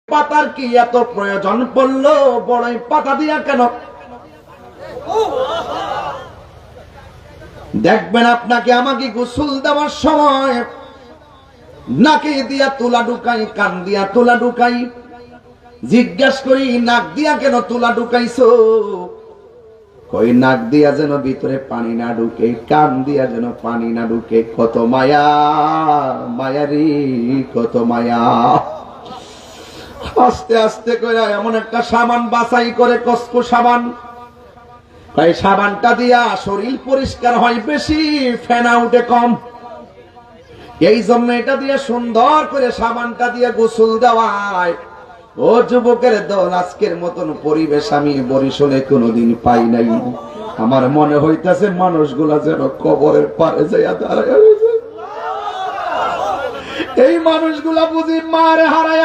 পাতার কি এত প্রয়োজন পড়লো? বড়ই পাতা দিয়া কেন? দেখবেন আপনাকে আমাকে গোসল দেওয়ার সময় নাকে দিয়া তুলা ঢুকাই, কান দিয়া তুলা ঢুকাই, জিজ্ঞাসা করি নাক দিয়া কেন তুলা ঢুকাইছো? কই নাক দিয়া যেন ভিতরে পানি না ঢুকে, কান দিয়া যেন পানি না ঢুকে। কত মায়া মায়ারি, কত মায়া। আস্তে আস্তে করে এমন একটা সাবান বাছাই করে, কসকো সাবান, তাই সাবানটা দিয়া শরীর পরিষ্কার হয় বেশি, ফেনা উঠে কম। এই জন্য এটা দিয়ে সুন্দর করে সাবানটা দিয়ে গোসল দেওয়ায়। ও যুবকের দল, আজকের মতন পরিবেশ আমি বরিশালে কোনোদিন পাই নাই। আমার মনে হইতেছে মানুষগুলা যেন কবরের পারে যাইয়া দাঁড়ায়। এই মানুষগুলা বুঝি মারে হারায়